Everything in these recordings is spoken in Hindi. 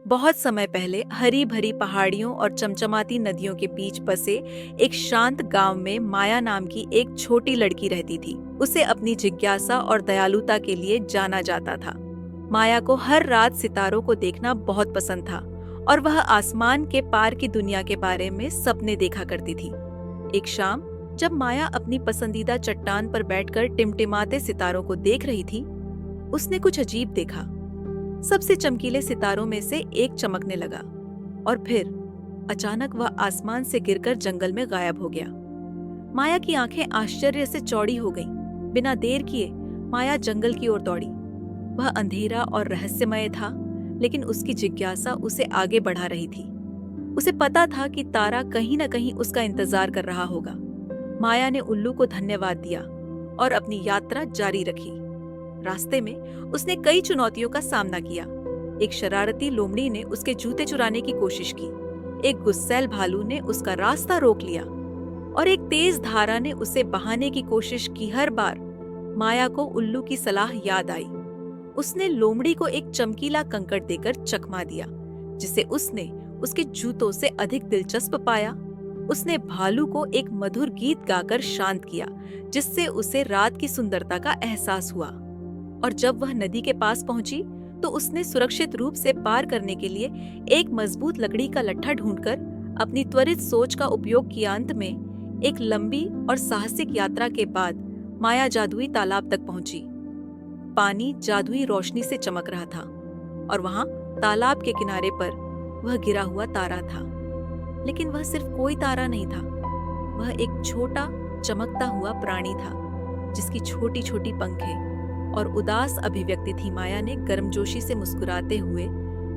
बहुत समय पहले हरी भरी पहाड़ियों और चमचमाती नदियों के बीच बसे एक शांत गांव में माया नाम की एक छोटी लड़की रहती थी। उसे अपनी जिज्ञासा और दयालुता के लिए जाना जाता था। माया को हर रात सितारों को देखना बहुत पसंद था और वह आसमान के पार की दुनिया के बारे में सपने देखा करती थी। एक शाम जब माया अपनी पसंदीदा चट्टान पर बैठकर टिमटिमाते सितारों को देख रही थी, उसने कुछ अजीब देखा। सबसे चमकीले सितारों में से एक चमकने लगा और फिर अचानक वह आसमान से गिरकर जंगल में गायब हो गया। माया की आंखें आश्चर्य से चौड़ी हो गईं। बिना देर किए माया जंगल की ओर दौड़ी। वह अंधेरा और रहस्यमय था, लेकिन उसकी जिज्ञासा उसे आगे बढ़ा रही थी। उसे पता था कि तारा कहीं न कहीं उसका इंतजार कर रहा होगा। माया ने उल्लू को धन्यवाद दिया और अपनी यात्रा जारी रखी। रास्ते में उसने कई चुनौतियों का सामना किया। एक शरारती लोमड़ी ने उसके जूते चुराने की कोशिश की, एक गुस्सैल भालू ने उसका रास्ता रोक लिया और एक तेज धारा ने उसे बहाने की कोशिश की। हर बार माया को उल्लू की सलाह याद आई। उसने लोमड़ी को एक चमकीला कंकड़ देकर चकमा दिया, जिसे उसने उसके जूतों से अधिक दिलचस्प पाया। उसने भालू को एक मधुर गीत गाकर शांत किया, जिससे उसे रात की सुंदरता का एहसास हुआ। और जब वह नदी के पास पहुंची तो उसने सुरक्षित रूप से पार करने के लिए एक मजबूत लकड़ी का लट्ठा ढूंढकर अपनी त्वरित सोच का उपयोग किया। अंत में एक लंबी और साहसिक यात्रा के बाद माया जादुई तालाब तक पहुंची। पानी जादुई रोशनी से चमक रहा था और वहां तालाब के किनारे पर वह गिरा हुआ तारा था। लेकिन वह सिर्फ कोई तारा नहीं था, वह एक छोटा चमकता हुआ प्राणी था, जिसकी छोटी छोटी पंखें और उदास अभिव्यक्ति थी। माया ने गर्मजोशी से मुस्कुराते हुए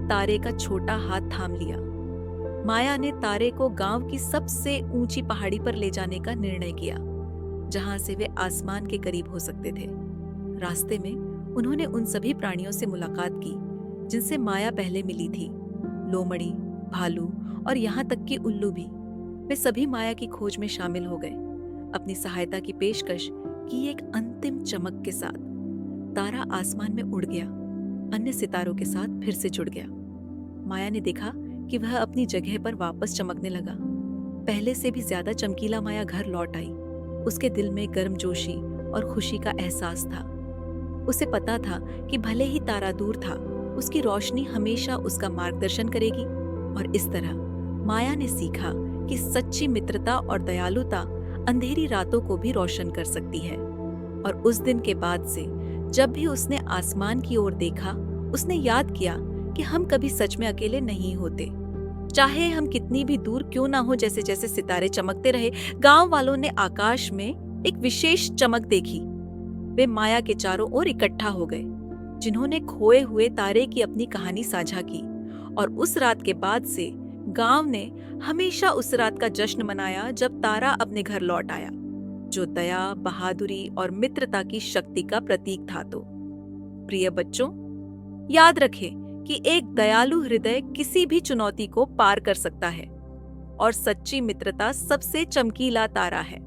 तारे का छोटा हाथ थाम लिया। माया ने तारे को गांव की सबसे ऊंची पहाड़ी पर ले जाने का निर्णय किया, जहां से वे आसमान के करीब हो सकते थे। रास्ते में उन्होंने उन सभी प्राणियों से मुलाकात की जिनसे माया पहले मिली थी। लोमड़ी, भालू और यहाँ तक कि उल्लू भी। वे सभी माया की खोज में शामिल हो गए। अपनी सहायता की पेशकश की एक अंतिम चमक के साथ तारा आसमान में उड़ गया, अन्य सितारों के साथ फिर से जुड़ गया। माया ने देखा कि वह अपनी जगह पर वापस चमकने लगा। पहले से भी ज्यादा चमकीला माया घर लौट आई। उसके दिल में गर्मजोशी और खुशी का एहसास था। उसे पता था कि भले ही तारा दूर था, उसकी रोशनी हमेशा उसका मार्गदर्शन करेगी। और इस तरह माया ने सीखा कि सच्ची मित्रता और दयालुता अंधेरी रातों को भी रोशन कर सकती है। और उस दिन के बाद से जब भी उसने आसमान की ओर देखा, उसने याद किया कि हम कभी सच में अकेले नहीं होते। चाहे हम कितनी भी दूर क्यों ना हो, जैसे जैसे सितारे चमकते रहे, गांव वालों ने आकाश में एक विशेष चमक देखी। वे माया के चारों ओर इकट्ठा हो गए, जिन्होंने खोए हुए तारे की अपनी कहानी साझा की। और उस रात के बाद से गांव ने हमेशा उस रात का जश्न मनाया जब तारा अपने घर लौट आया, जो दया, बहादुरी और मित्रता की शक्ति का प्रतीक था। तो प्रिय बच्चों, याद रखें कि एक दयालु हृदय किसी भी चुनौती को पार कर सकता है और सच्ची मित्रता सबसे चमकीला तारा है।